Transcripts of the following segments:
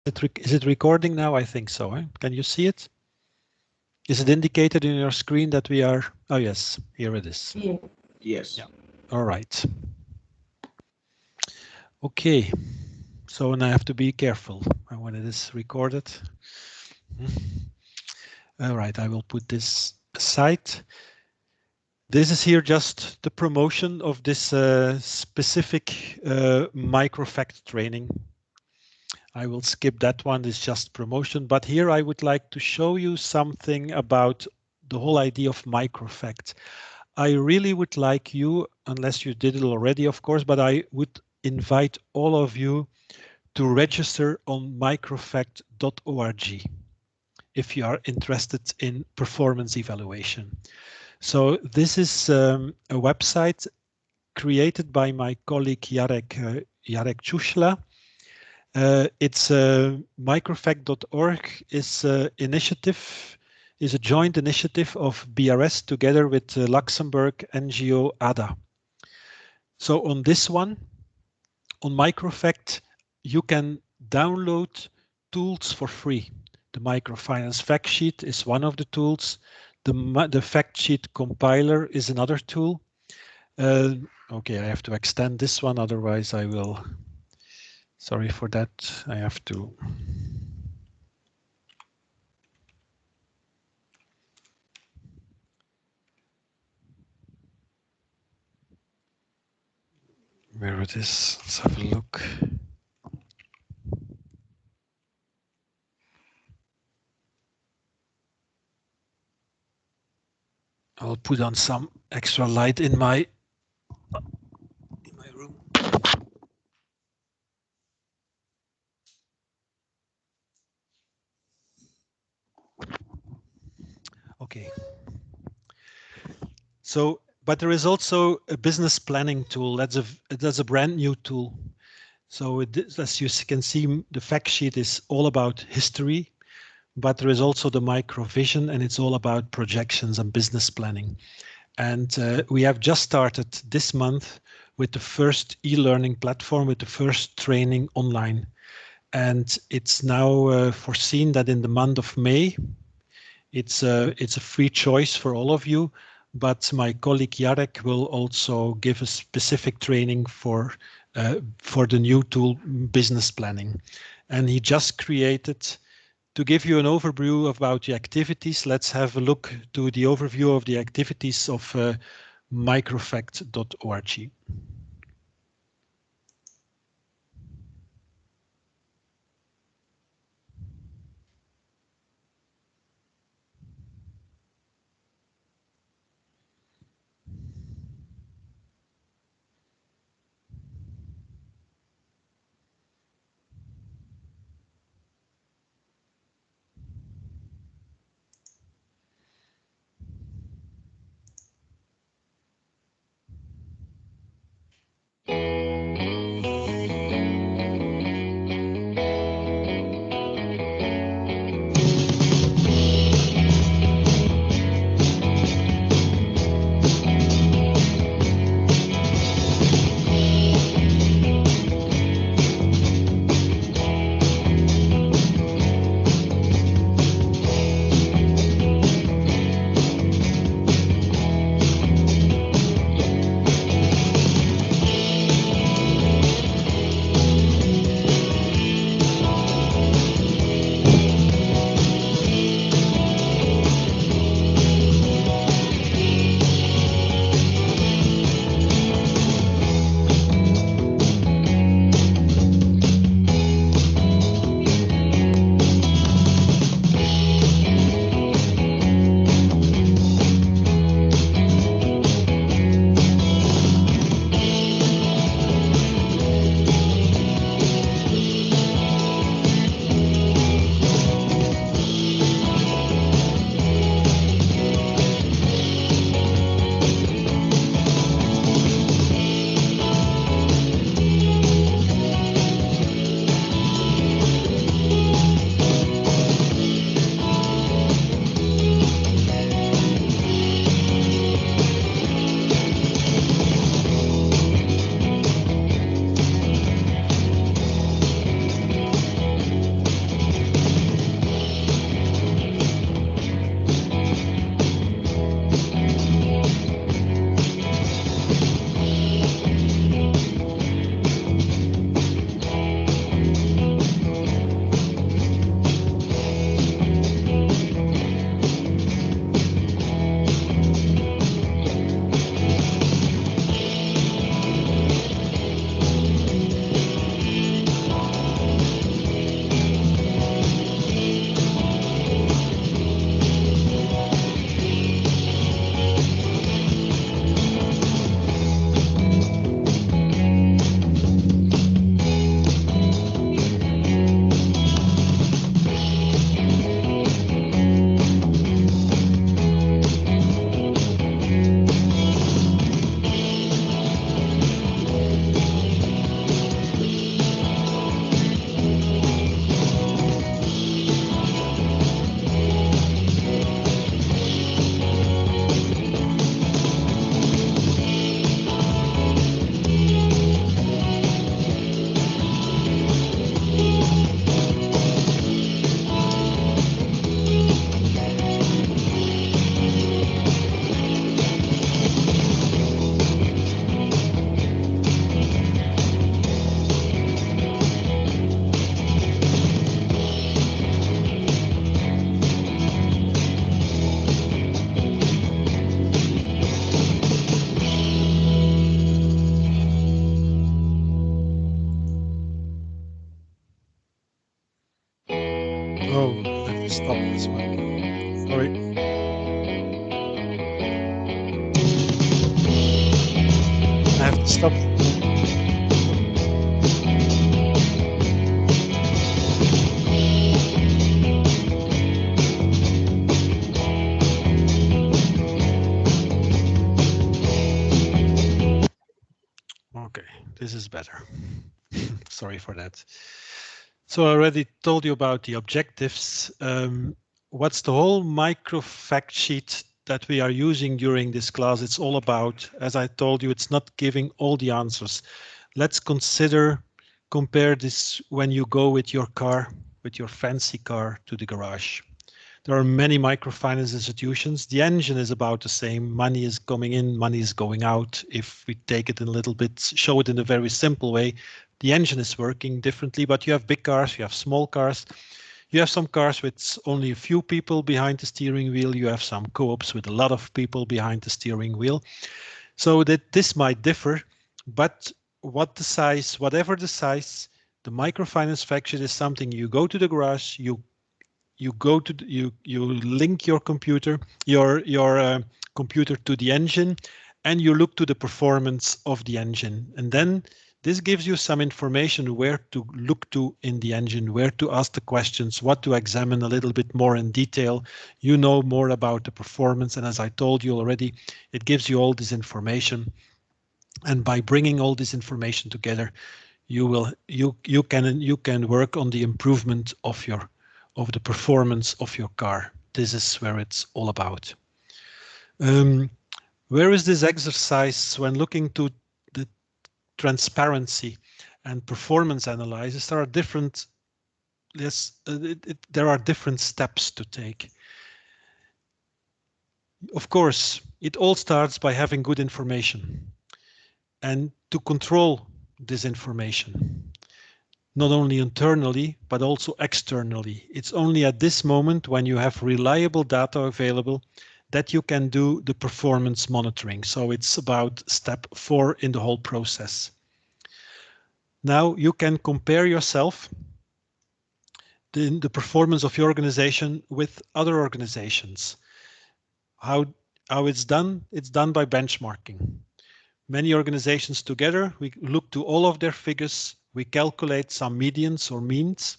Is it recording now? I think so. Eh? Can you see it? Is it indicated in your screen that we are? Oh, yes, here it is. Yeah. Yes. Yeah. All right. Okay. So now I have to be careful when it is recorded. All right, I will put this aside. This is here just the promotion of this specific microfact training. I will skip that one, it's just promotion. But here I would like to show you something about the whole idea of microfact. I really would like you, unless you did it already, of course, but I would invite all of you to register on microfact.org if you are interested in performance evaluation. So this is a website created by my colleague Jarek Čušla. It's microfact.org is a joint initiative of BRS together with Luxembourg NGO ADA. So on this one, on Microfact, you can download tools for free. The microfinance fact sheet is one of the tools. The fact sheet compiler is another tool. Okay, I have to extend this one, otherwise I will. Sorry for that. I have to. Where it is? Let's have a look. I'll put on some extra light in my room. Okay. So, but there is also a business planning tool. That's a brand new tool. So as you can see, the fact sheet is all about history, but there is also the microvision, and it's all about projections and business planning. And we have just started this month with the first e-learning platform, with the first training online. And it's now foreseen that in the month of May, it's a free choice for all of you, but my colleague Jarek will also give a specific training for the new tool, business planning. And he just created, to give you an overview about the activities, let's have a look to the overview of the activities of microfact.org. Oh, I have to stop this one. Sorry. I have to stop. Okay, this is better. Sorry for that. So I already told you about the objectives. What's the whole micro fact sheet that we are using during this class? It's all about, as I told you, it's not giving all the answers. Let's compare this when you go with your car, with your fancy car to the garage. There are many microfinance institutions. The engine is about the same. Money is coming in, money is going out. If we take it in a little bit, show it in a very simple way, the engine is working differently, but you have big cars, you have small cars. You have some cars with only a few people behind the steering wheel. You have some co-ops with a lot of people behind the steering wheel. So that this might differ, but whatever the size, the microfinance fact sheet is something you go to the garage, you go to you link your computer computer to the engine, and you look to the performance of the engine, and then this gives you some information where to look to in the engine, where to ask the questions, what to examine a little bit more in detail. You know more about the performance, and as I told you already, it gives you all this information, and by bringing all this information together, you can work on the improvement of the performance of your car. This is where it's all about. Where is this exercise when looking to the transparency and performance analysis? There are different there are different steps to take. Of course, it all starts by having good information and to control this information, not only internally, but also externally. It's only at this moment when you have reliable data available that you can do the performance monitoring. So it's about step 4 in the whole process. Now you can compare yourself, the performance of your organization with other organizations. How it's done? It's done by benchmarking. Many organizations together, we look to all of their figures, we calculate some medians or means,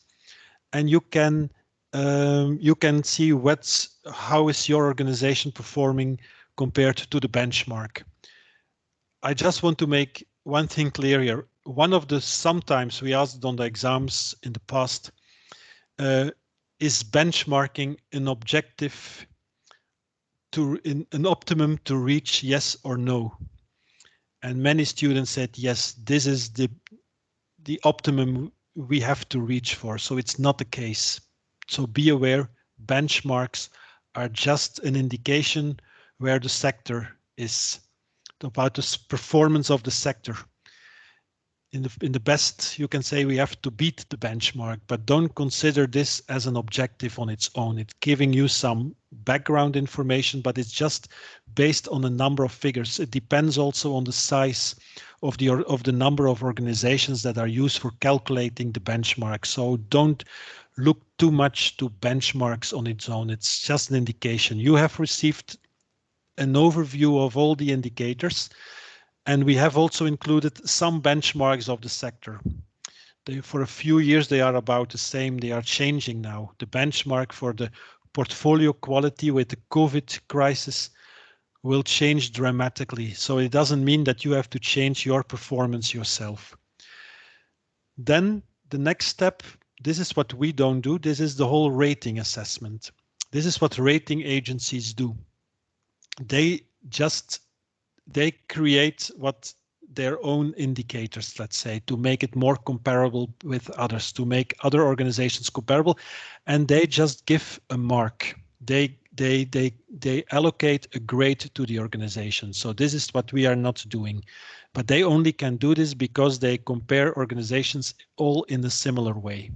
and you can see how is your organization performing compared to the benchmark. I just want to make one thing clear here. One of the sometimes we asked on the exams in the past, is benchmarking an objective an optimum to reach, yes or no? And many students said, yes, this is the optimum we have to reach for. So it's not the case. So be aware, benchmarks are just an indication where the sector is, about the performance of the sector. In the best, you can say we have to beat the benchmark, but don't consider this as an objective on its own. It's giving you some background information, but it's just based on a number of figures. It depends also on the size of the number of organizations that are used for calculating the benchmark. So don't look too much to benchmarks on its own. It's just an indication. You have received an overview of all the indicators, and we have also included some benchmarks of the sector. For a few years, they are about the same. They are changing now. The benchmark for the portfolio quality with the COVID crisis will change dramatically. So it doesn't mean that you have to change your performance yourself. Then the next step, this is what we don't do. This is the whole rating assessment. This is what rating agencies do. They create their own indicators, let's say, to make it more comparable with others, to make other organizations comparable, and they just give a mark. They allocate a grade to the organization. So this is what we are not doing, but they only can do this because they compare organizations all in a similar way.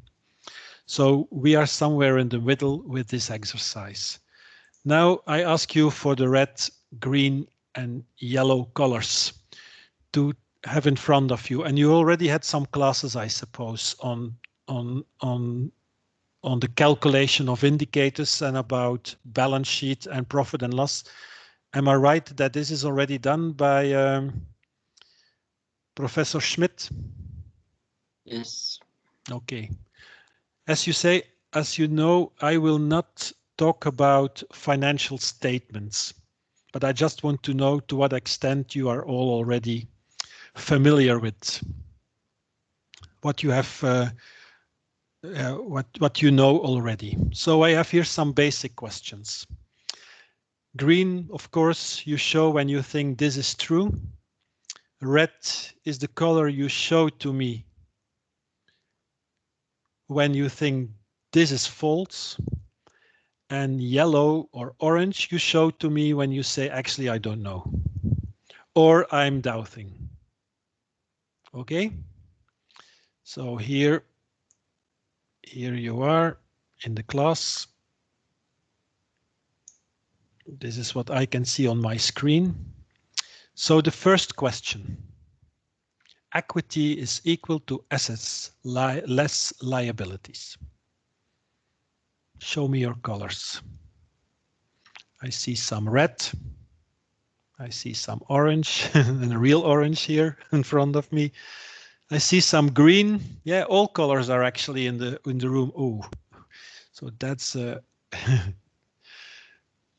So we are somewhere in the middle with this exercise. Now I ask you for the red, green, and yellow colors to have in front of you, and you already had some classes, I suppose, on on the calculation of indicators and about balance sheet and profit and loss. Am I right that this is already done by Professor Schmidt? Yes. Okay. As you say, as you know, I will not talk about financial statements, but I just want to know to what extent you are all already familiar with what you have, what you know already. So I have here some basic questions. Green, of course, you show when you think this is true. Red is the color you show to me when you think this is false. And yellow or orange you show to me when you say, actually, I don't know, or I'm doubting. Okay, so here you are in the class. This is what I can see on my screen. So the first question: equity is equal to assets less liabilities. Show me your colors. I see some red. I see some orange and a real orange here in front of me. I see some green. Yeah, all colors are actually in the room. Oh, so that's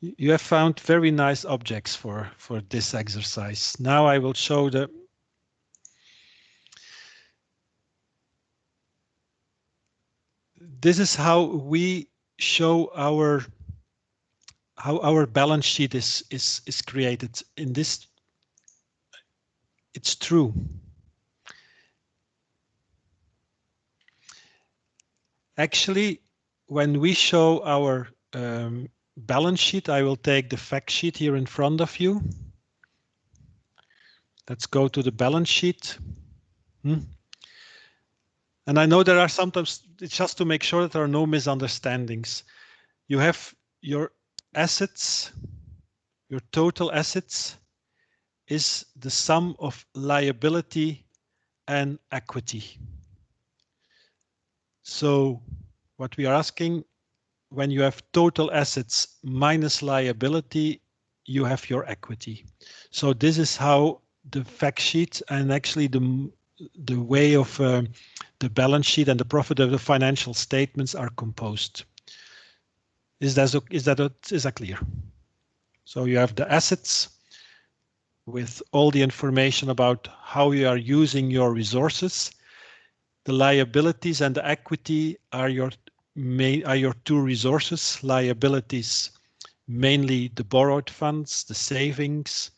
you have found very nice objects for this exercise. Now I will show the this is how we show how our balance sheet is created. In this, it's true. Actually, when we show our balance sheet, I will take the fact sheet here in front of you. Let's go to the balance sheet. And I know there are sometimes, it's just to make sure that there are no misunderstandings. You have your assets, your total assets is the sum of liability and equity. So what we are asking, when you have total assets minus liability, you have your equity. So this is how the fact sheet and actually the way of the balance sheet and the profit of the financial statements are composed. Is that clear? So you have the assets with all the information about how you are using your resources. The liabilities and the equity are your two resources. Liabilities, mainly the borrowed funds, the savings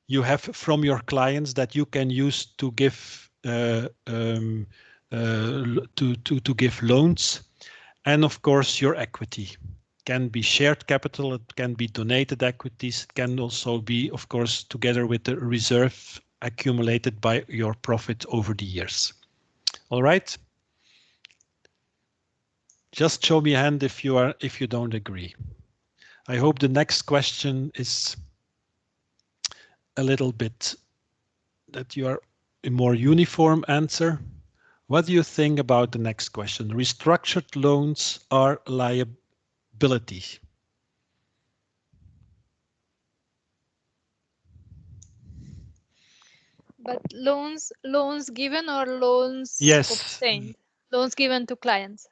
you have from your clients that you can use to give to give loans, and of course your equity can be shared capital, it can be donated equities, it can also be, of course, together with the reserve accumulated by your profit over the years. All right. Just show me a hand if you don't agree. I hope the next question is a little bit that you are a more uniform answer. What do you think about the next question? Restructured loans are liability. But loans given or loans Yes. obtained? Loans given to clients.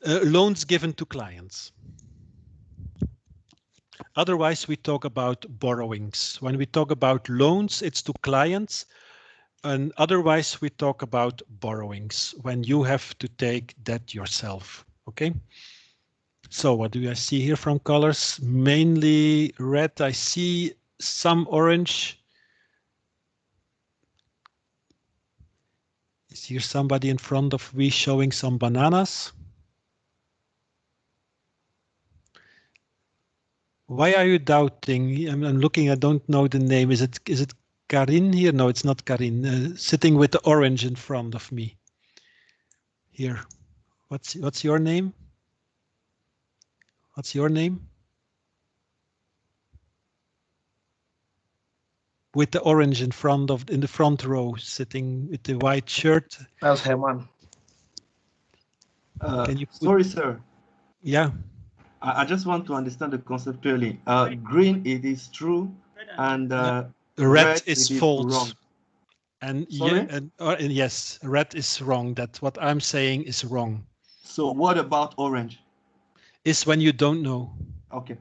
Loans given to clients. Otherwise, we talk about borrowings. When we talk about loans, it's to clients. And otherwise, we talk about borrowings when you have to take debt yourself. Okay. So what do I see here from colors? Mainly red. I see some orange. Is here somebody in front of me showing some bananas? Why are you doubting? I'm looking, I don't know the name. Is it Karin here? No, it's not Karin. Sitting with the orange in front of me. Here. What's your name? What's your name? With the orange in the front row, sitting with the white shirt. That's Herman. Can you put, Sorry, sir. yeah, I just want to understand the concept clearly. Green, it is true, and red red, is it is false. wrong. And Sorry? yeah, and yes, red is wrong. That's what I'm saying is wrong. So what about orange? Is when you don't know. Okay.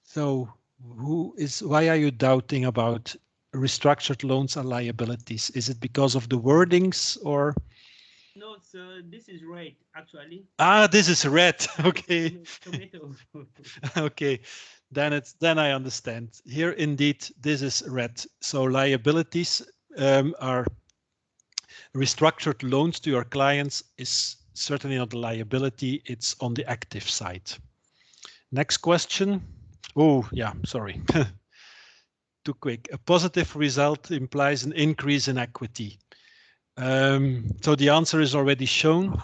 So why are you doubting about restructured loans and liabilities? Is it because of the wordings or? No, so this is red actually. Ah, this is red. Okay. Tomato. Okay. Then I understand. Here indeed, this is red. So liabilities are restructured loans to your clients is certainly not a liability. It's on the active side. Next question. Oh, yeah, sorry. Too quick. A positive result implies an increase in equity. So the answer is already shown.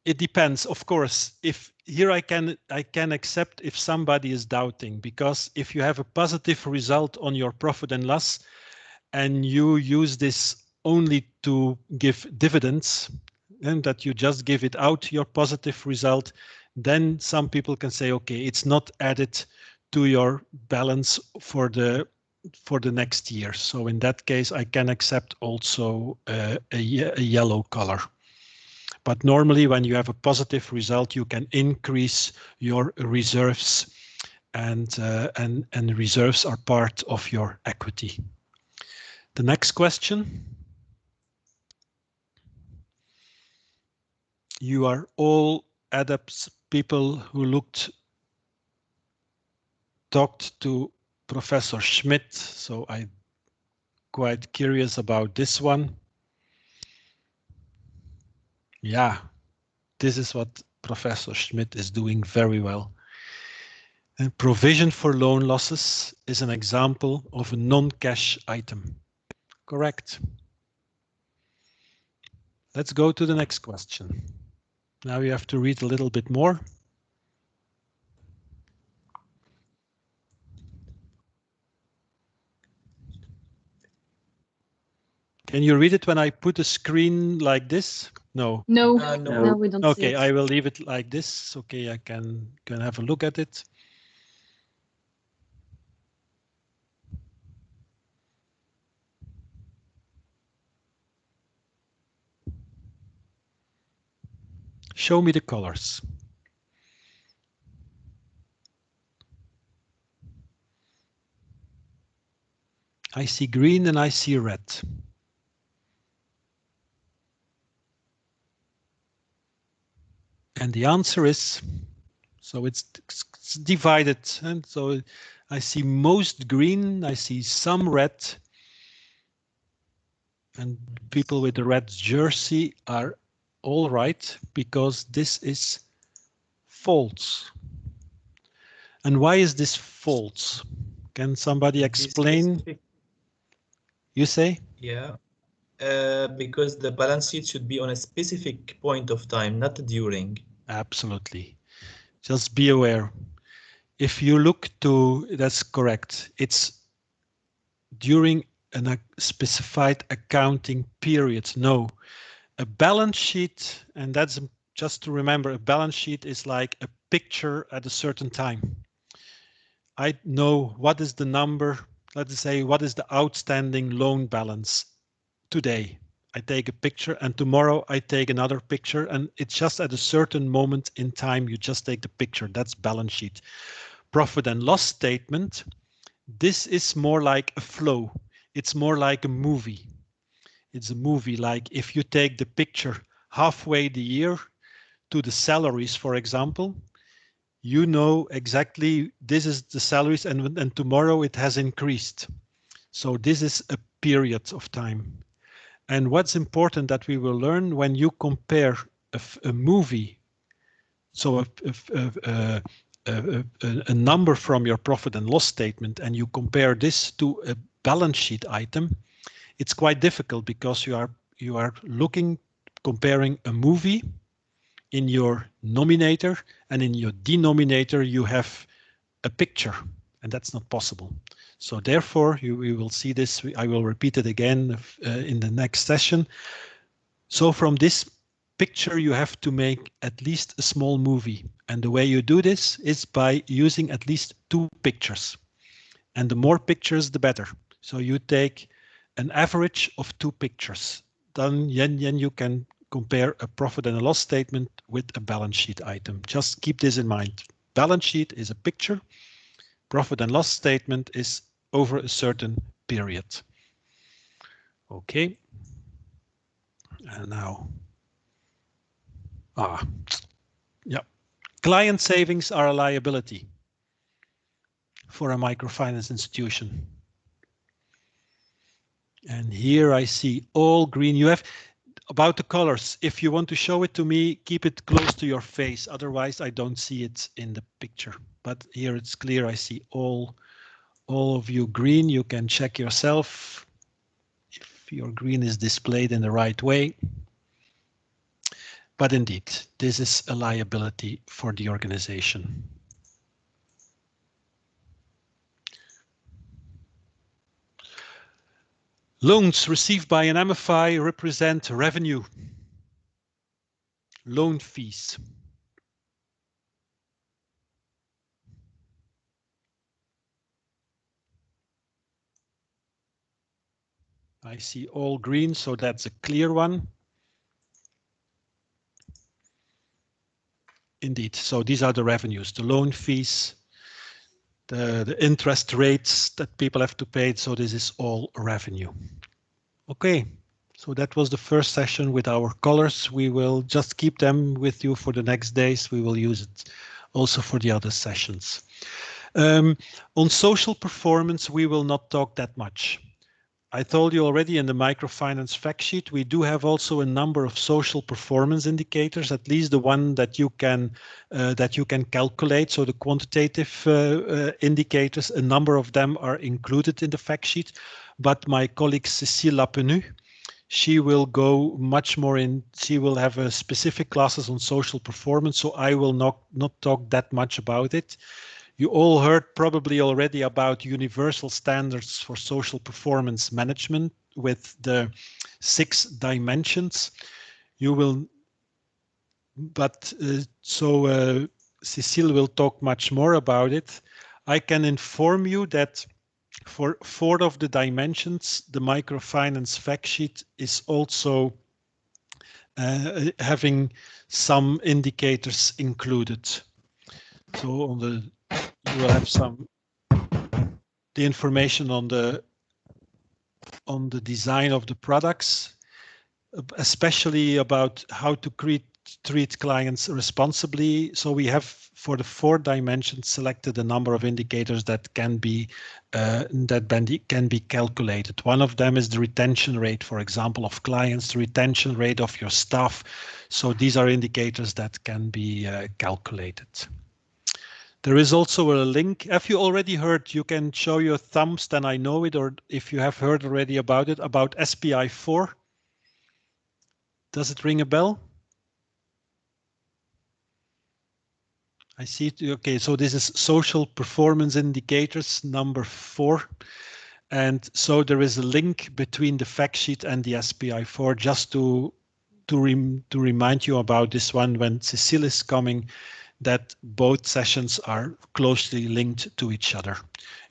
It depends, of course. If here I can accept if somebody is doubting, because if you have a positive result on your profit and loss and you use this only to give dividends and that you just give it out, your positive result, then some people can say, okay, it's not added to your balance for the next year. So in that case, I can accept also a yellow color. But normally when you have a positive result, you can increase your reserves, and reserves are part of your equity. The next question. You are all adepts, people who talked to Professor Schmidt, so I'm quite curious about this one. Yeah, this is what Professor Schmidt is doing very well. And provision for loan losses is an example of a non-cash item. Correct. Let's go to the next question. Now you have to read a little bit more. Can you read it when I put a screen like this? No. No, No. no, we don't see Okay, it. I will leave it like this. Okay, I can have a look at it. Show me the colors. I see green and I see red. And the answer is, so it's divided. And so I see most green, I see some red. And people with the red jersey are all right, because this is false. And why is this false? Can somebody explain? You say? Yeah, because the balance sheet should be on a specific point of time, not during. Absolutely. Just be aware. If you look to, that's correct. It's during a specified accounting period. No, a balance sheet, and that's just to remember, a balance sheet is like a picture at a certain time. I know what is the number, let's say, what is the outstanding loan balance today. I take a picture and tomorrow I take another picture, and it's just at a certain moment in time you just take the picture. That's balance sheet. Profit and loss statement, this is more like a flow. It's more like a movie. It's a movie, like if you take the picture halfway the year to the salaries, for example, you know exactly this is the salaries, and tomorrow it has increased. So this is a period of time. And what's important that we will learn when you compare a movie, so a number from your profit and loss statement, and you compare this to a balance sheet item, it's quite difficult because you are comparing a movie in your nominator, and in your denominator you have a picture, and that's not possible. So therefore, we will see this. I will repeat it again in the next session. So from this picture, you have to make at least a small movie. And the way you do this is by using at least 2 pictures. And the more pictures, the better. So you take an average of 2 pictures. Then you can compare a profit and a loss statement with a balance sheet item. Just keep this in mind. Balance sheet is a picture. Profit and loss statement is over a certain period. Okay. And now, yeah. Client savings are a liability for a microfinance institution. And here I see all green. You have about the colors. If you want to show it to me, keep it close to your face. Otherwise, I don't see it in the picture. But here it's clear. I see all of you green. You can check yourself if your green is displayed in the right way. But indeed, this is a liability for the organization. Loans received by an MFI represent revenue. Loan fees. I see all green, so that's a clear one. Indeed, so these are the revenues, the loan fees, the interest rates that people have to pay, so this is all revenue. Okay, so that was the first session with our colors. We will just keep them with you for the next days. We will use it also for the other sessions. On social performance, we will not talk that much. I told you already in the microfinance fact sheet, we do have also a number of social performance indicators, at least the one that you can calculate. So the quantitative indicators, a number of them are included in the fact sheet. But my colleague Cécile Lapenu, she will go much more in. She will have a specific classes on social performance. So I will not talk that much about it. You all heard probably already about universal standards for social performance management with the 6 dimensions. You will, but Cécile will talk much more about it. I can inform you that for 4 of the dimensions, the microfinance fact sheet is also having some indicators included. So on the you will have the information on the design of the products, especially about how to treat clients responsibly. So we have for the 4 dimensions selected a number of indicators that can be calculated. One of them is the retention rate, for example, of clients, the retention rate of your staff. So these are indicators that can be calculated. There is also a link. Have you already heard? You can show your thumbs, then I know it, or if you have heard already about it, about SPI 4. Does it ring a bell? I see it. Okay, so this is social performance indicators number 4. And so there is a link between the fact sheet and the SPI 4, just to remind you about this one when Cécile is coming, that both sessions are closely linked to each other.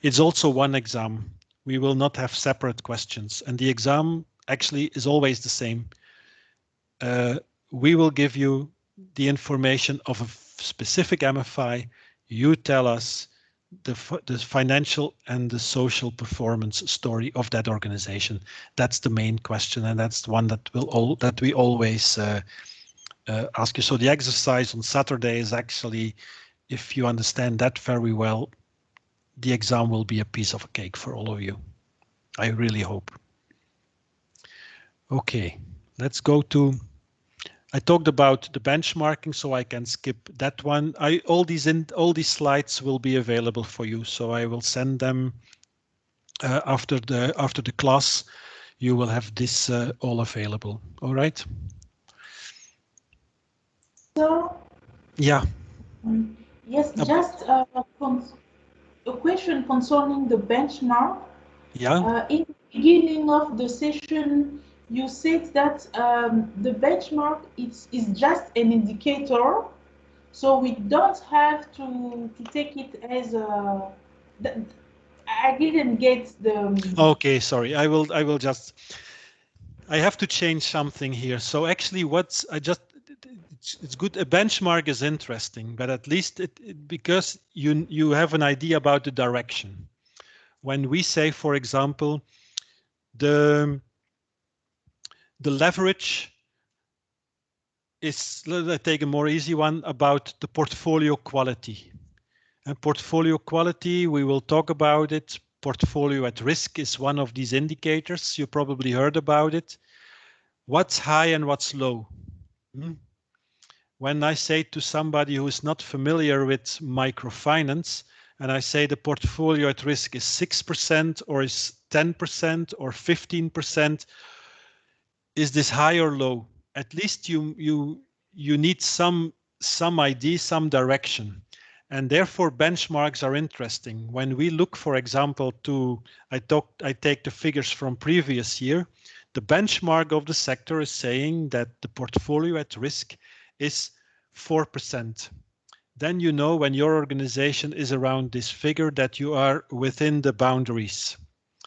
It's also one exam. We will not have separate questions, and the exam actually is always the same. We will give you the information of a specific MFI. You tell us the financial and the social performance story of that organization. That's the main question, and that's the one that we always ask you. So the exercise on Saturday is actually, if you understand that very well, the exam will be a piece of a cake for all of you. I really hope. Okay, let's go to. I talked about the benchmarking, so I can skip that one. All these slides will be available for you, so I will send them after the class. You will have this all available. All right. So yeah. Yes, just a question concerning the benchmark. Yeah. In the beginning of the session, you said that the benchmark is just an indicator, so we don't have to take it as a. I didn't get the. Okay, sorry. I will just. I have to change something here. So actually, it's good. A benchmark is interesting, but at least because you have an idea about the direction. When we say, for example, the leverage is, let's take a more easy one about the portfolio quality. And portfolio quality, we will talk about it. Portfolio at risk is one of these indicators. You probably heard about it. What's high and what's low? When I say to somebody who is not familiar with microfinance, and I say the portfolio at risk is 6% or is 10% or 15%, is this high or low? At least you need some idea, some direction. And therefore benchmarks are interesting. When we look, for example, I take the figures from previous year, the benchmark of the sector is saying that the portfolio at risk is 4%. Then you know when your organization is around this figure that you are within the boundaries.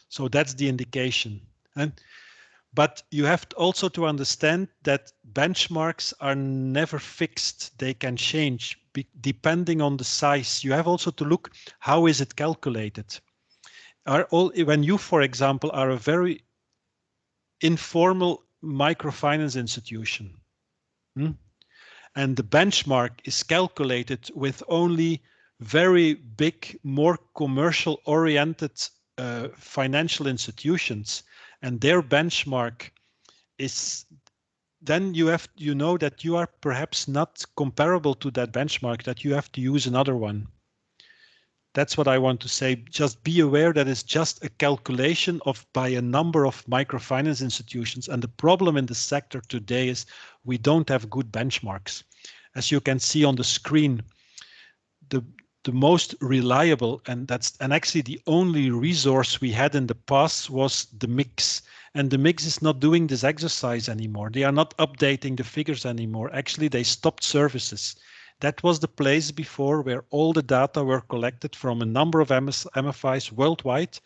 So that's the indication. But you have also to understand that benchmarks are never fixed. They can change depending on the size. You have also to look, how is it calculated? When you, for example, are a very informal microfinance institution, and the benchmark is calculated with only very big, more commercial oriented financial institutions, and their benchmark is, then you know that you are perhaps not comparable to that benchmark, that you have to use another one. That's what I want to say. Just be aware that it's just a calculation by a number of microfinance institutions. And the problem in the sector today is we don't have good benchmarks. As you can see on the screen, the most reliable, and actually the only resource we had in the past was the mix. And the mix is not doing this exercise anymore. They are not updating the figures anymore. Actually, they stopped services. That was the place before where all the data were collected from a number of MFIs worldwide.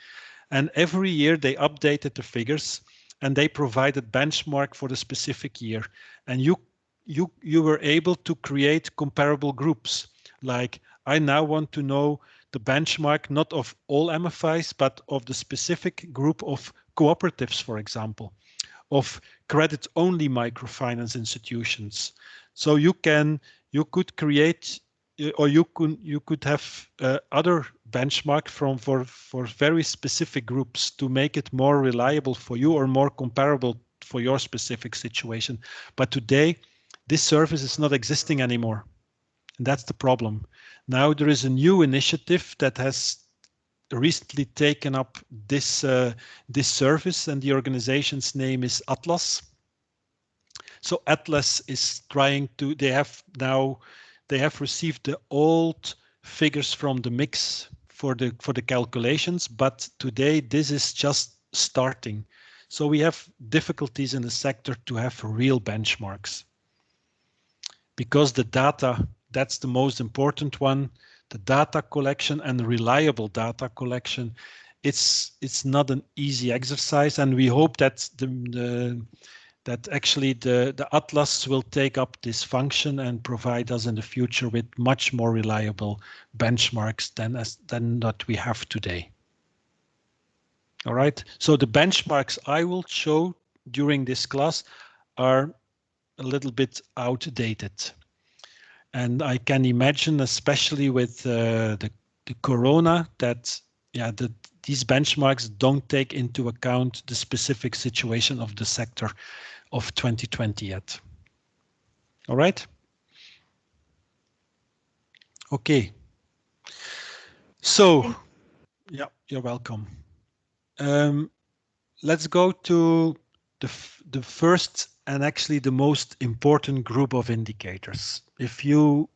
And every year they updated the figures and they provided benchmark for the specific year. And you were able to create comparable groups. Like, I now want to know the benchmark, not of all MFIs, but of the specific group of cooperatives, for example, of credit-only microfinance institutions. So you could create, or you could have other benchmark for very specific groups to make it more reliable for you or more comparable for your specific situation. But today, this service is not existing anymore. And that's the problem. Now there is a new initiative that has recently taken up this service, and the organization's name is Atlas. So Atlas is trying to, they have received the old figures from the mix for the calculations, but today this is just starting. So we have difficulties in the sector to have real benchmarks, because the data, that's the most important one, the data collection and reliable data collection. It's not an easy exercise, and we hope that that actually the Atlas will take up this function and provide us in the future with much more reliable benchmarks than that we have today. All right, so the benchmarks I will show during this class are a little bit outdated. And I can imagine, especially with the corona, that these benchmarks don't take into account the specific situation of the sector of 2020 yet. All right. Okay. So, yeah, you're welcome. Let's go to the first and actually the most important group of indicators. If you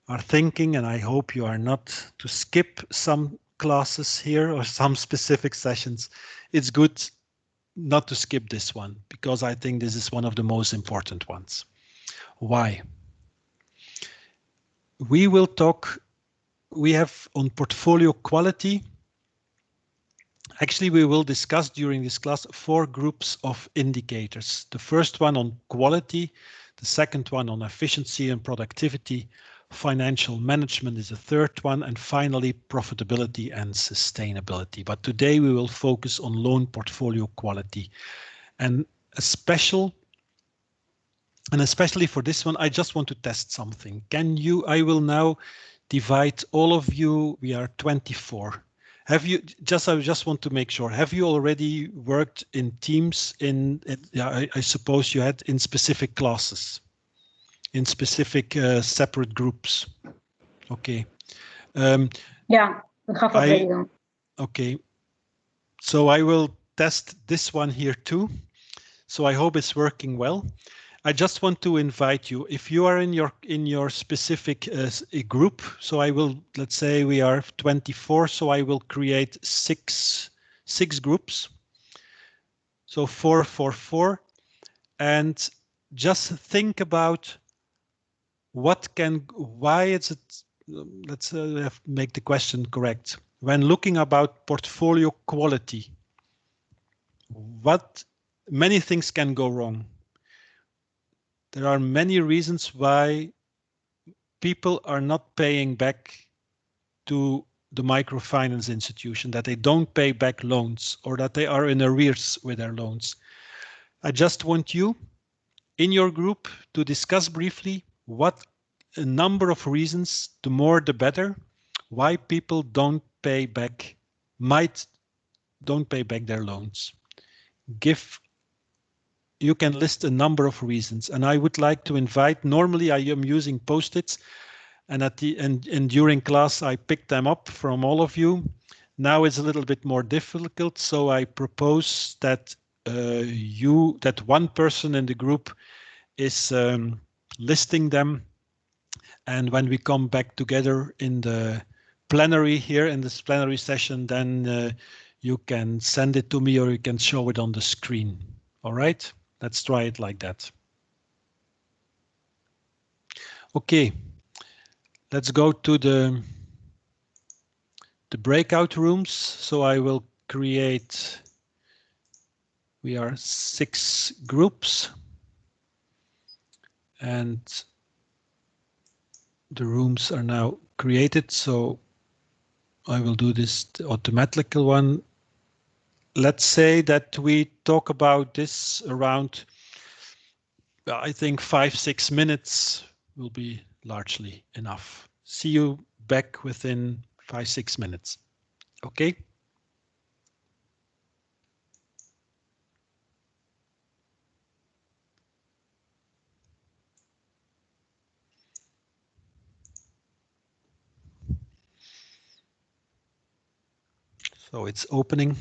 are thinking, and I hope you are not, to skip some classes here or some specific sessions, it's good not to skip this one, because I think this is one of the most important ones. Why? We will talk, we have on portfolio quality. Actually, we will discuss during this class 4 groups of indicators. The first one on quality, the second one on efficiency and productivity, financial management is the third one, and finally profitability and sustainability. But today we will focus on loan portfolio quality. And especially for this one, I just want to test something. I will now divide all of you, we are 24. I just want to make sure, have you already worked in teams I suppose you had in specific classes, in specific separate groups? Okay. Yeah, we have already done. Okay. So I will test this one here too. So I hope it's working well. I just want to invite you, if you are in your specific group, so I will, let's say we are 24, so I will create six groups. So 4, 4, 4, and just think about why is it, let's make the question correct. When looking about portfolio quality, many things can go wrong. There are many reasons why people are not paying back to the microfinance institution, that they don't pay back loans or that they are in arrears with their loans. I just want you in your group to discuss briefly what a number of reasons, the more the better, why people don't pay back their loans. You can list a number of reasons, and I would like to invite, normally I am using Post-its, and during class I pick them up from all of you. Now it's a little bit more difficult, so I propose that that one person in the group is listing them, and when we come back together in the plenary here, in this plenary session, then you can send it to me or you can show it on the screen. All right? Let's try it like that. Okay, let's go to the breakout rooms. So I will create, we are 6 groups, and the rooms are now created. So I will do this automatical one. Let's say that we talk about this around, I think 5-6 minutes will be largely enough. See you back within 5-6 minutes. Okay. So it's opening.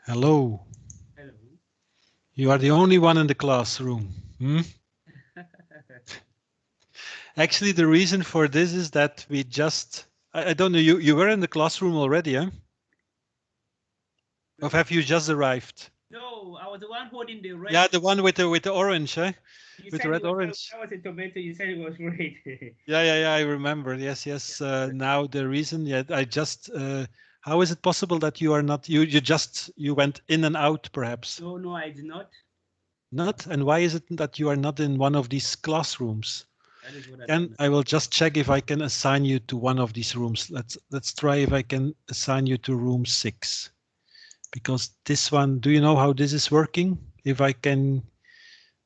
Hello. Hello. You are the only one in the classroom. Actually, the reason for this is that we just, I don't know, you were in the classroom already, huh? Or have you just arrived? No, I was the one holding the red. Yeah, the one with the orange, huh? You With said red it was, orange. that was a tomato. You said it was red. Yeah, I remember. Yes. Now the reason, I just, how is it possible that you are not, you went in and out perhaps? No, I did not. Not? And why is it that you are not in one of these classrooms? That is what And I will just check if I can assign you to one of these rooms. Let's try if I can assign you to room 6. Because this one, do you know how this is working? if I can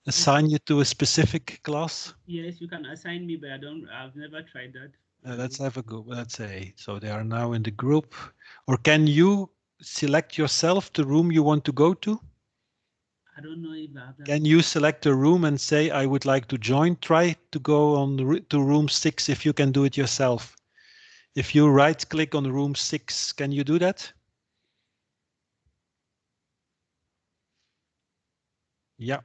assign you to a specific class? Yes, you can assign me, but I've never tried that. Let's have a go. Let's say, so they are now in the group. Or can you select yourself the room you want to go to? I don't know if I have that. Can you select a room and say, I would like to join? Try to go on to room 6 if you can do it yourself. If you right click on room 6, can you do that? Yeah.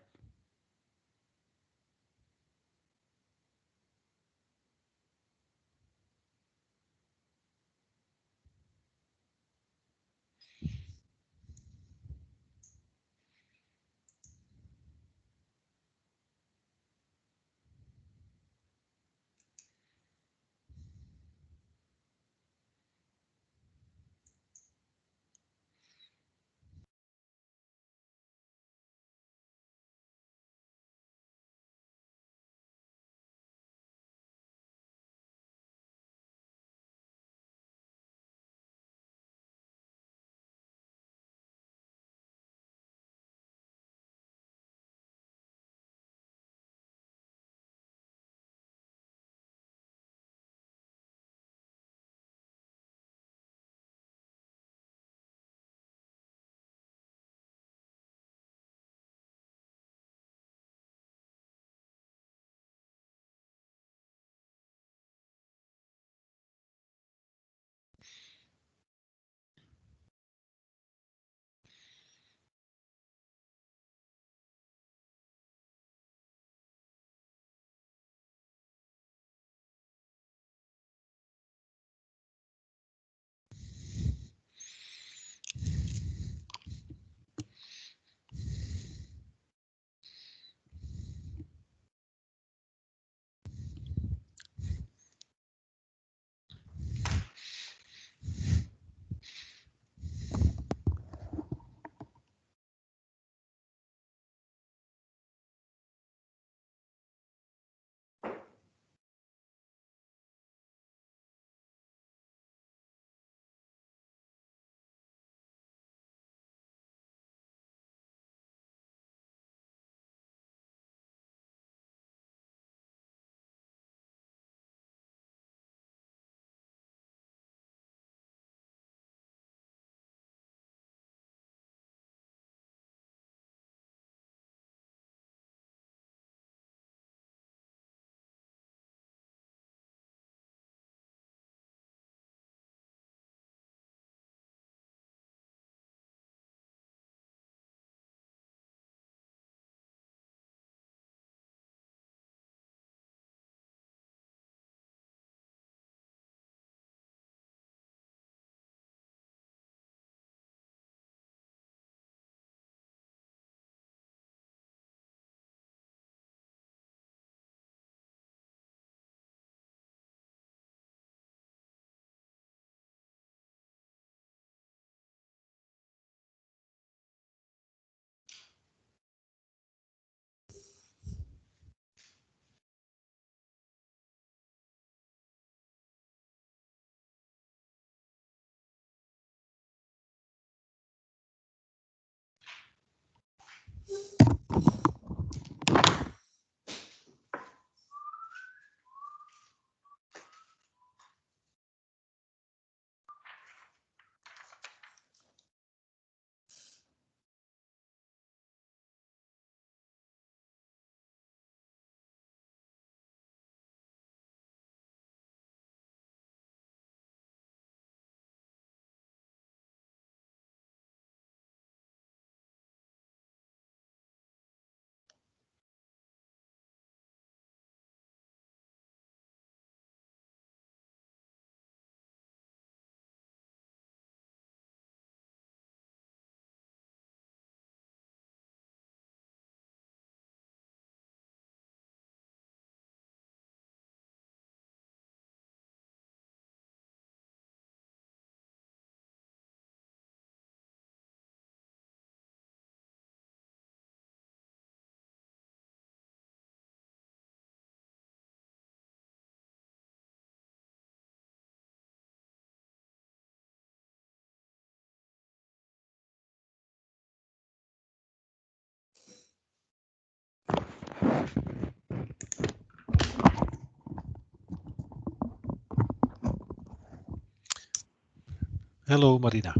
Hello, Marina.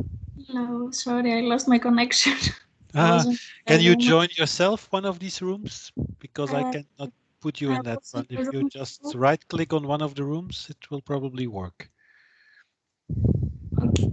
No, sorry, I lost my connection. Can you join yourself one of these rooms? Because I cannot put you in that one. If you just right click on one of the rooms, it will probably work. Okay.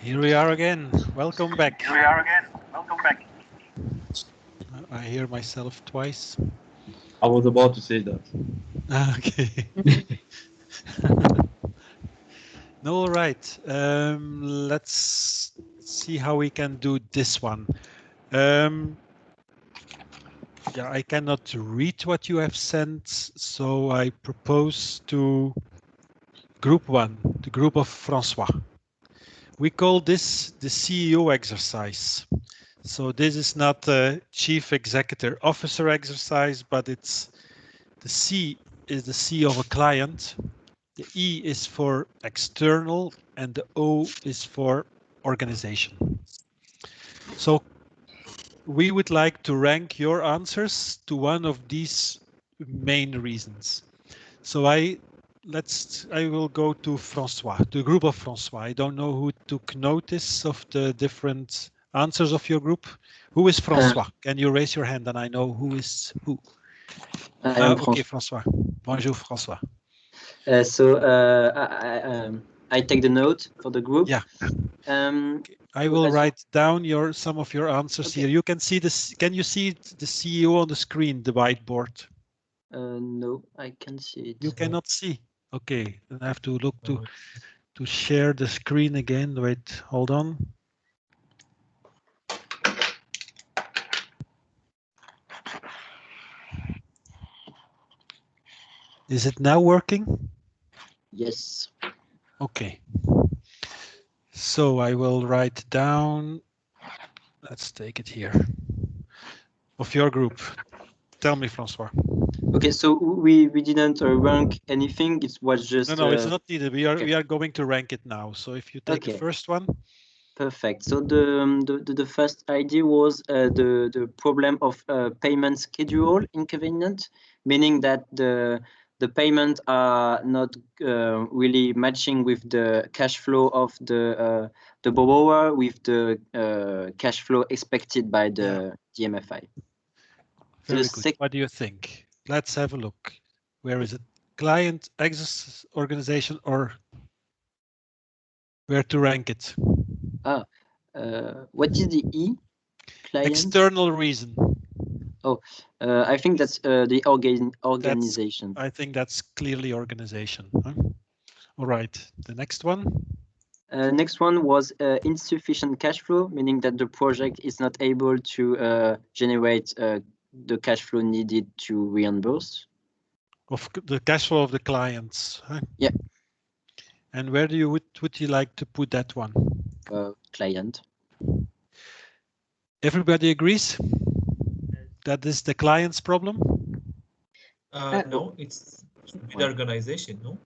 Here we are again. Welcome back. Here we are again. Welcome back. I hear myself twice. I was about to say that. Okay. No, all right. Let's see how we can do this one. Yeah, I cannot read what you have sent, so I propose to group one, the group of Francois. We call this the CEO exercise. So this is not a chief executive officer exercise, but it's the C is the C of a client, the E is for external, and the O is for organization. So we would like to rank your answers to one of these main reasons. So I will go to Francois, the group of Francois. I don't know who took notice of the different answers of your group. Who is Francois? Can you raise your hand and I know who is who? Okay, Francois. Bonjour, Francois. I take the note for the group. Yeah. I will write down some of your answers here. You can see this. Can you see the CEO on the screen, the whiteboard? No, I can't see it. You cannot see. Okay, then I have to look to share the screen again. Wait, hold on. Is it now working? Yes. Okay. So I will write down. Let's take it here. Of your group. Tell me, Francois. Okay, so we didn't rank anything. It was just. No, it's not needed. We are going to rank it now. So if you take the first one. Perfect. So the first idea was the problem of payment schedule inconvenient, meaning that the payments are not really matching with the cash flow of the borrower with the cash flow expected by the DMFI. Very good. What do you think? Let's have a look. Where is it? Client, access, organization, or where to rank it? What is the E? Client? External reason. Oh, I think that's the organization. I think that's clearly organization. Huh? All right, the next one. Next one was insufficient cash flow, meaning that the project is not able to generate the cash flow needed to reimburse. Of the cash flow of the clients. Huh? Yeah. And where do you would you like to put that one? Client. Everybody agrees that is the client's problem? No, it's the organization, no?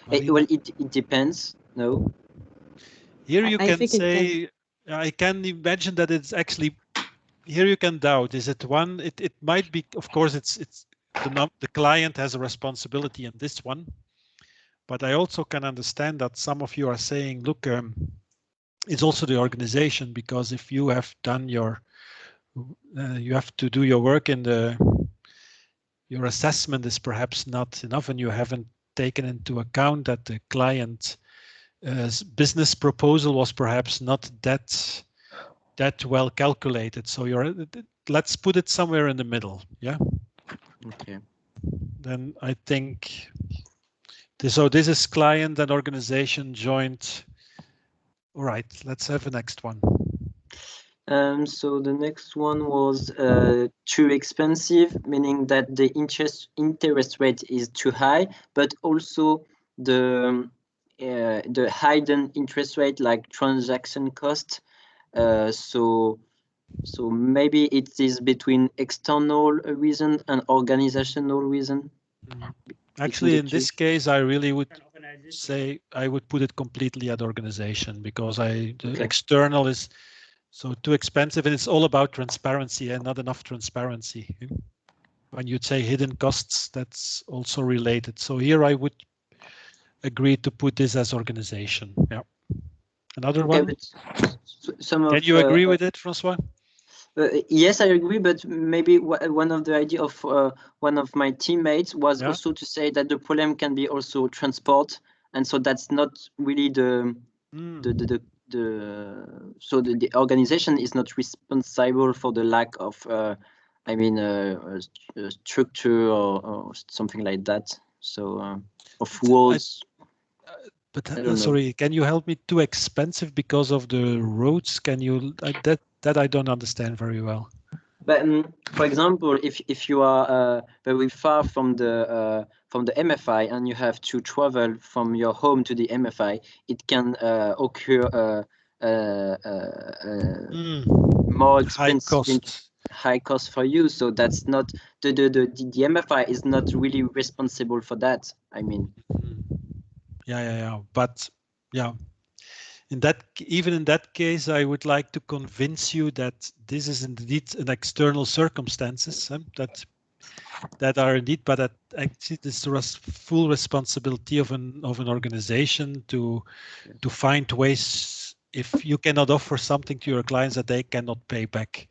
Well, it depends. No. Here you can say, I can imagine that it's actually, here you can doubt. Is it one? It might be, of course, it's the client has a responsibility in this one. But I also can understand that some of you are saying, look, it's also the organization, because if you have done your, you have to do your work in your assessment is perhaps not enough, and you haven't taken into account that the client business proposal was perhaps not that well calculated. So let's put it somewhere in the middle. Yeah. Okay. Then I think so this is client and organization joint. All right, let's have the next one. So the next one was too expensive, meaning that the interest rate is too high, but also the hidden interest rate, like transaction cost. So maybe it is between external reason and organizational reason. Actually, in this case, I really would say I would put it completely at organization, because the external is so too expensive, and it's all about transparency and not enough transparency. When you'd say hidden costs, that's also related. So here I would agree to put this as organization. Yeah. Another one. Can you agree with it, Francois? Yes, I agree, but maybe one of the idea of one of my teammates was also to say that the problem can be also transport, and so that's not really the organization is not responsible for the lack of structure or something like that. So of roads. But sorry, can you help me? Too expensive because of the roads? Can you that I don't understand very well. But for example, if you are very far from the MFI and you have to travel from your home to the MFI, it can occur more expensive, high cost for you. So that's not the MFI is not really responsible for that. I mean. Yeah. But yeah. Even in that case, I would like to convince you that this is indeed an external circumstances that are indeed, but that actually this is full responsibility of an organization to find ways. If you cannot offer something to your clients that they cannot pay back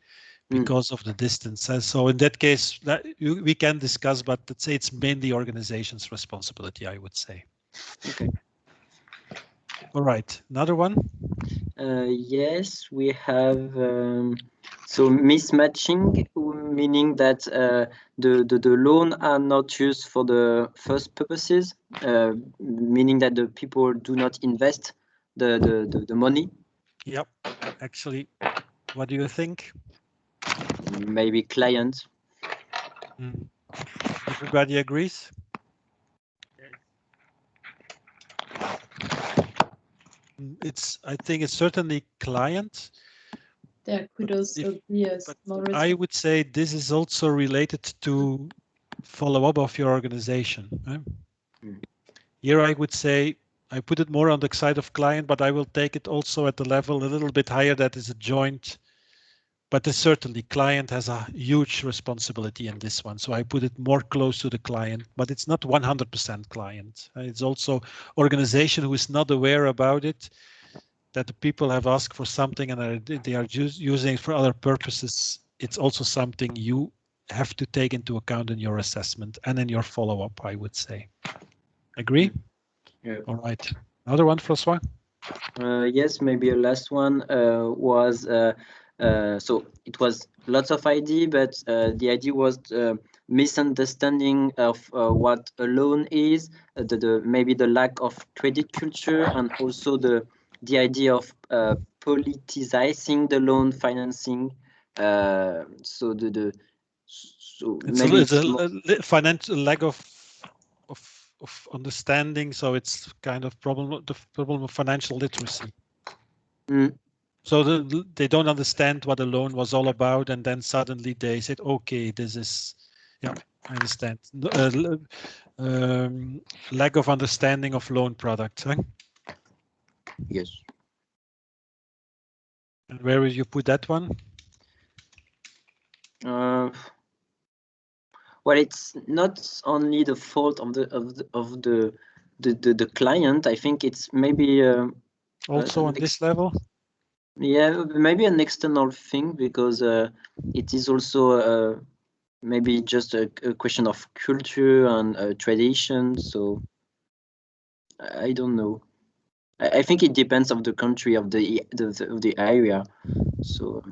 because of the distance, and so in that case, we can discuss, but let's say it's mainly organization's responsibility, I would say. Okay. All right, another one. Yes, we have so mismatching, meaning that the loan are not used for the first purposes, meaning that the people do not invest the money. Yep. Actually, what do you think? Maybe client. Everybody agrees? I think it's certainly client. There could also be a small response. I would say this is also related to follow-up of your organization. Right? Here I would say I put it more on the side of client, but I will take it also at the level a little bit higher, that is a joint. But certainly client has a huge responsibility in this one. So I put it more close to the client, but it's not 100% client. It's also organization who is not aware about it, that the people have asked for something and they are using it for other purposes. It's also something you have to take into account in your assessment and in your follow-up, I would say. Agree? Yeah. All right. Another one, Francois? Yes, maybe a last one was so it was lots of idea, but the idea was misunderstanding of what a loan is, maybe the lack of credit culture, and also the idea of politicizing the loan financing. So maybe it's a financial lack of understanding, so it's kind of the problem of financial literacy. So they don't understand what a loan was all about, and then suddenly they said, okay, this is, yeah, I understand. Lack of understanding of loan products, huh? Yes. And where will you put that one? Well, it's not only the fault of the client. I think it's maybe also on this level. Yeah, maybe an external thing, because it is also maybe just a question of culture and tradition. So I don't know. I think it depends of the country, of the area. So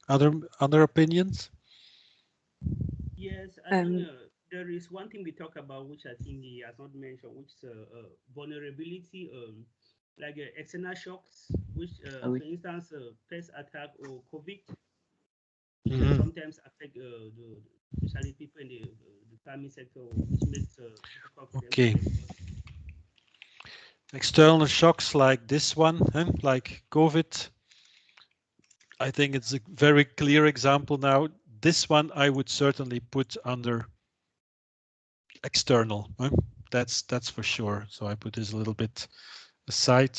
other opinions? Yes, I think there is one thing we talk about which I think he has not mentioned, which is vulnerability, like external shocks, which, for instance, pest attack or COVID, sometimes affect especially people in the farming sector, which makes difficult for them. Okay. External shocks like this one, like COVID. I think it's a very clear example now. This one I would certainly put under external. That's for sure. So I put this a little bit aside.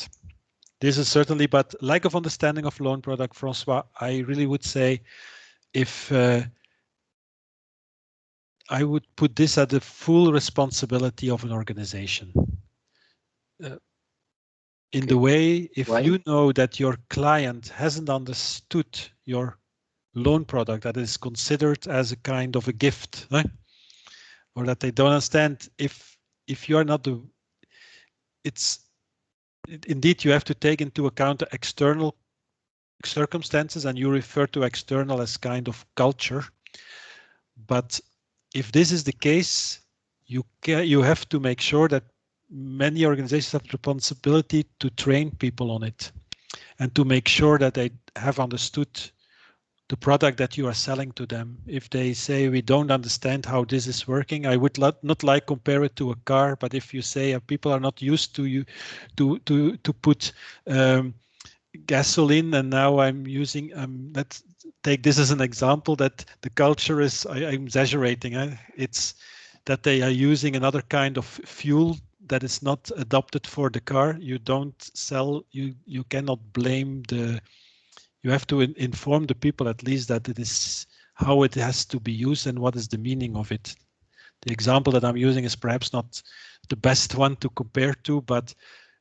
This is certainly, but lack of understanding of loan product, Francois, I really would say if I would put this at the full responsibility of an organization. In the way, if you know that your client hasn't understood your loan product, that is considered as a kind of a gift, right? Or that they don't understand, if you are not indeed you have to take into account the external circumstances, and you refer to external as kind of culture. But if this is the case, you have to make sure that many organizations have the responsibility to train people on it and to make sure that they have understood the product that you are selling to them. If they say we don't understand how this is working, I would not like compare it to a car, but if you say people are not used to you to put gasoline, and now I'm using let's take this as an example, that the culture is, I'm exaggerating, it's that they are using another kind of fuel that is not adopted for the car. You don't sell, you cannot blame you have to inform the people at least that it is how it has to be used and what is the meaning of it. The example that I'm using is perhaps not the best one to compare to, but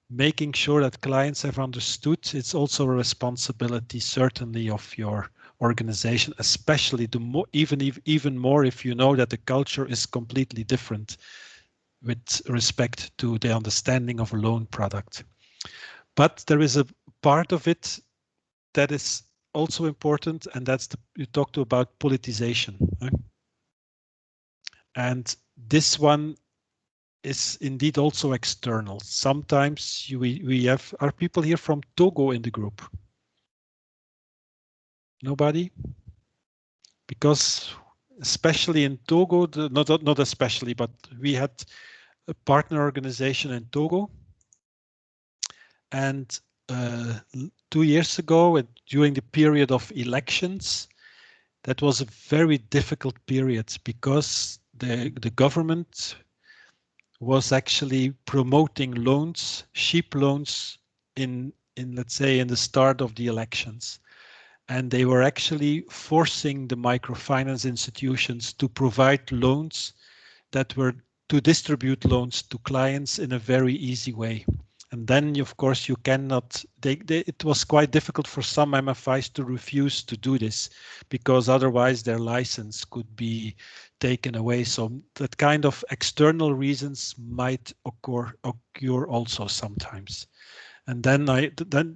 making sure that clients have understood, it's also a responsibility certainly of your organization, especially even more if you know that the culture is completely different with respect to the understanding of a loan product. But there is a part of it that is also important, and that's you talked about politicization, right? And this one is indeed also external. Sometimes we have, are people here from Togo in the group? Nobody? Because especially in Togo, not especially, but we had a partner organization in Togo, and 2 years ago, during the period of elections, that was a very difficult period because the government was actually promoting loans, cheap loans, in let's say in the start of the elections, and they were actually forcing the microfinance institutions to provide loans that were to distribute loans to clients in a very easy way. And then, of course, you cannot, it was quite difficult for some MFIs to refuse to do this because otherwise their license could be taken away. So that kind of external reasons might occur also sometimes. And then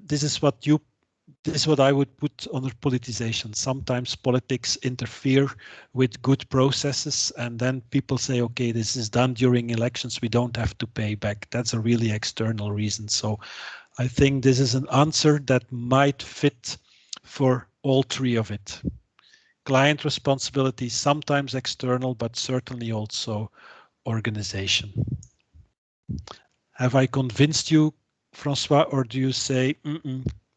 this is what I would put under politicization. Sometimes politics interfere with good processes, and then people say, okay, this is done during elections, we don't have to pay back. That's a really external reason. So I think this is an answer that might fit for all three of it. Client responsibility, sometimes external, but certainly also organization. Have I convinced you, Francois, or do you say,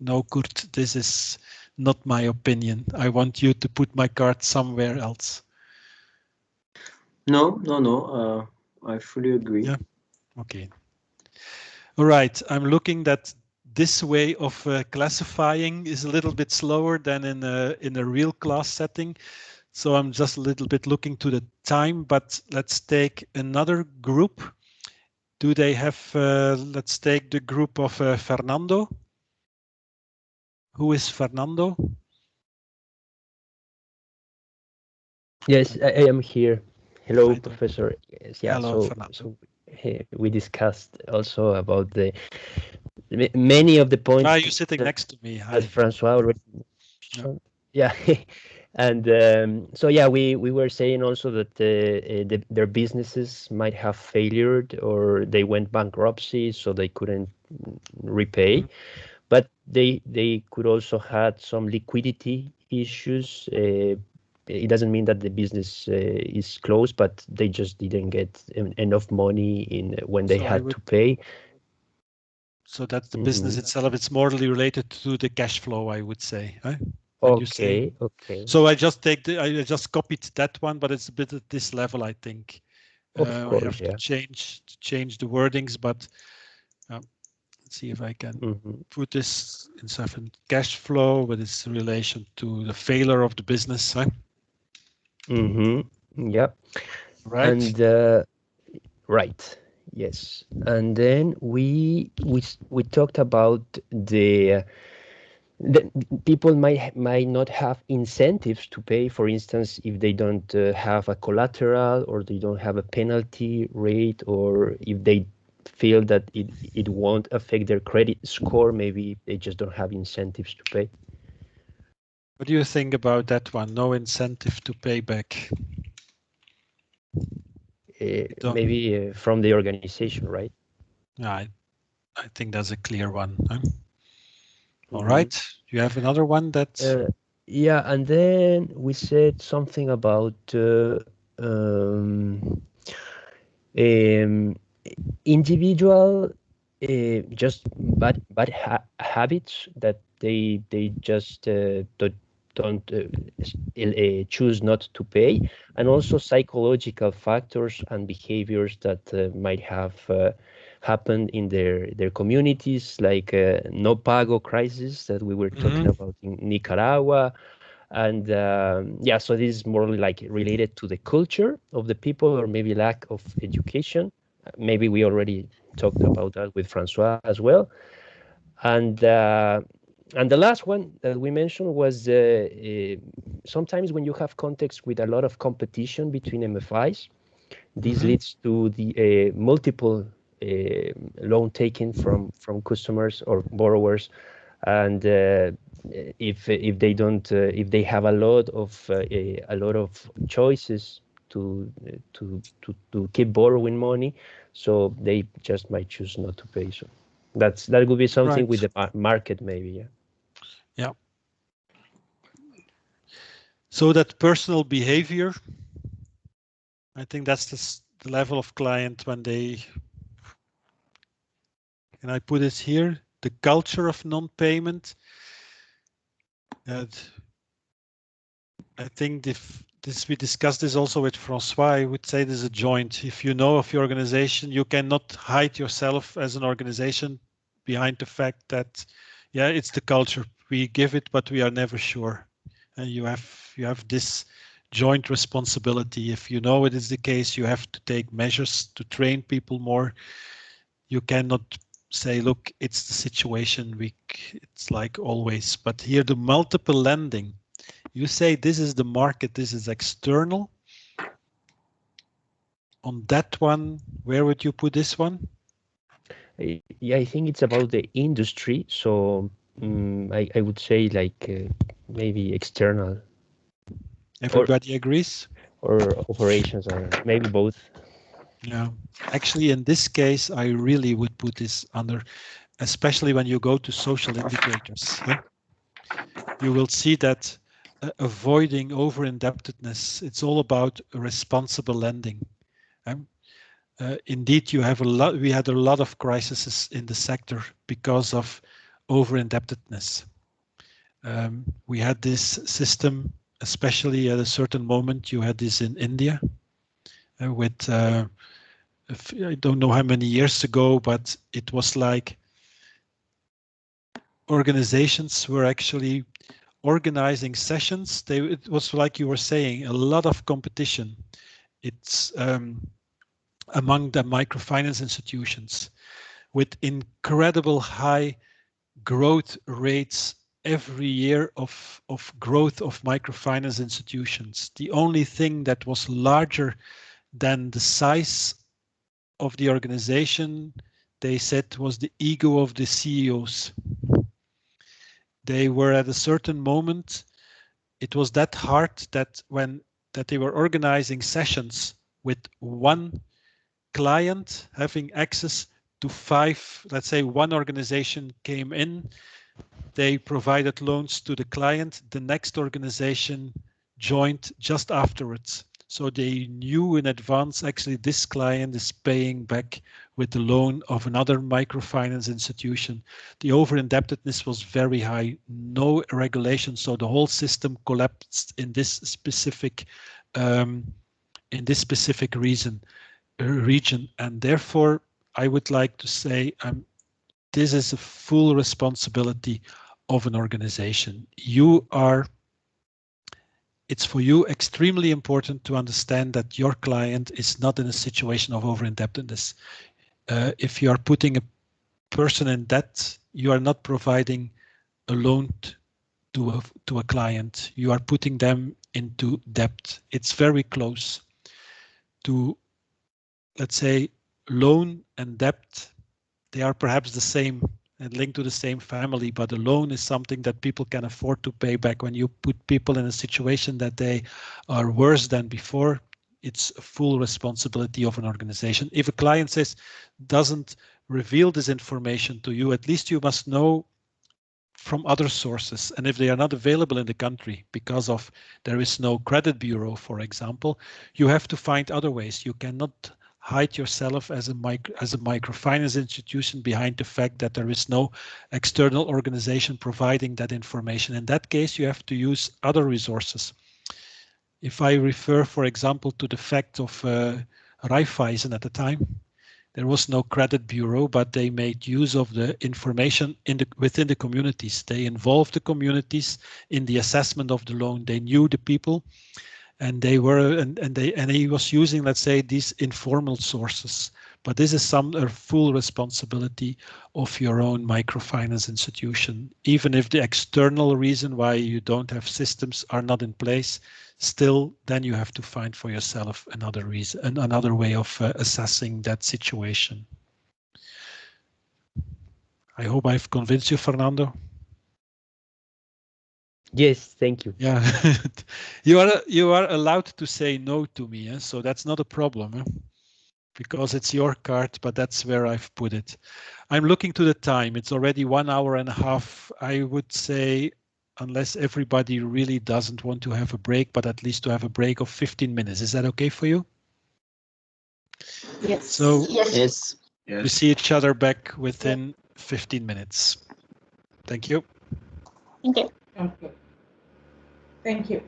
no, Kurt, this is not my opinion. I want you to put my card somewhere else. No. I fully agree. Yeah. Okay. All right. I'm looking that this way of classifying is a little bit slower than in a real class setting. So I'm just a little bit looking to the time, but let's take another group. Do they have, let's take the group of Fernando. Who is Fernando? Yes, I am here. Hello, Fine. Professor. Yes, yeah. Hello, So we discussed also about the many of the points. You're sitting next to me. Hi. As Francois already. Yeah. And so yeah, we were saying also that their businesses might have failed or they went bankruptcy, so they couldn't repay. But they could also had some liquidity issues. It doesn't mean that the business is closed, but they just didn't get enough money when they had to pay. So that's the business itself. It's more related to the cash flow, I would say. Right? Okay. So I just I just copied that one, but it's a bit at this level, I think. Of course, I have to change the wordings, but let's see if I can put this in cash flow with its relation to the failure of the business. Right? Yeah. Right. And right. Yes. And then we talked about the people might not have incentives to pay, for instance, if they don't have a collateral or they don't have a penalty rate, or if they feel that it won't affect their credit score, maybe they just don't have incentives to pay. What do you think about that one? No incentive to pay back. Maybe from the organization, right? Yeah, I think that's a clear one. Huh? All right. You have another one that. Yeah, and then we said something about individual just bad habits that they just don't choose not to pay, and also psychological factors and behaviors that might have happened in their communities, like no pago crisis that we were talking about in Nicaragua. And yeah, so this is more like related to the culture of the people, or maybe lack of education. Maybe we already talked about that with Francois as well. And the last one that we mentioned was sometimes when you have context with a lot of competition between MFIs, this leads to the multiple loan taking from customers or borrowers. And if they don't, if they have a lot of choices to keep borrowing money, so they just might choose not to pay. So that would be something with the market, maybe. Yeah. So that personal behavior, I think that's the level of client when they. Can I put it here? The culture of non-payment. I think we discussed this also with Francois. I would say there's a joint. If you know of your organization, you cannot hide yourself as an organization behind the fact that, yeah, it's the culture. We give it, but we are never sure. And you have this joint responsibility. If you know it is the case, you have to take measures to train people more. You cannot say, look, it's the situation it's like always. But here the multiple lending, you say this is the market, this is external. On that one, where would you put this one? Yeah, I think it's about the industry. So I would say like maybe external. Everybody agrees? Or operations, maybe both. Yeah, actually in this case, I really would put this under, especially when you go to social indicators. Huh? You will see that avoiding over-indebtedness, it's all about responsible lending. Indeed, we had a lot of crises in the sector because of over-indebtedness. We had this system, especially at a certain moment. You had this in India with, I don't know how many years ago, but it was like organizations were actually organizing sessions. It was like you were saying, a lot of competition. It's among the microfinance institutions with incredible high growth rates every year of growth of microfinance institutions. The only thing that was larger than the size of the organization, they said, was the ego of the CEOs. They were at a certain moment, it was that hard that they were organizing sessions with one client having access to 5, let's say one organization came in, they provided loans to the client, the next organization joined just afterwards. So they knew in advance, actually this client is paying back with the loan of another microfinance institution. The over-indebtedness was very high, no regulation, so the whole system collapsed in this specific region. And therefore, I would like to say this is a full responsibility of an organization. It's for you extremely important to understand that your client is not in a situation of over-indebtedness. If you are putting a person in debt, you are not providing a loan to a client. You are putting them into debt. It's very close to, let's say, loan and debt. They are perhaps the same and linked to the same family, but a loan is something that people can afford to pay back. When you put people in a situation that they are worse than before, it's a full responsibility of an organization. If a client doesn't reveal this information to you, at least you must know from other sources. And if they are not available in the country because of there is no credit bureau, for example, you have to find other ways. You cannot hide yourself as a microfinance institution behind the fact that there is no external organization providing that information. In that case, you have to use other resources. If I refer, for example, to the fact of Raiffeisen at the time, there was no credit bureau, but they made use of the information within the communities. They involved the communities in the assessment of the loan. They knew the people. And they were, and he was using, let's say, these informal sources. But this is a full responsibility of your own microfinance institution. Even if the external reason why you don't have systems are not in place, still, then you have to find for yourself another reason, another way of assessing that situation. I hope I've convinced you, Fernando. Yes, thank you. Yeah, you are allowed to say no to me, so that's not a problem, because it's your card, but that's where I've put it. I'm looking to the time. It's already 1 hour and a half. I would say, unless everybody really doesn't want to have a break, but at least to have a break of 15 minutes. Is that okay for you? Yes. So Yes. we see each other back within 15 minutes. Thank you. Thank you. Okay. Thank you.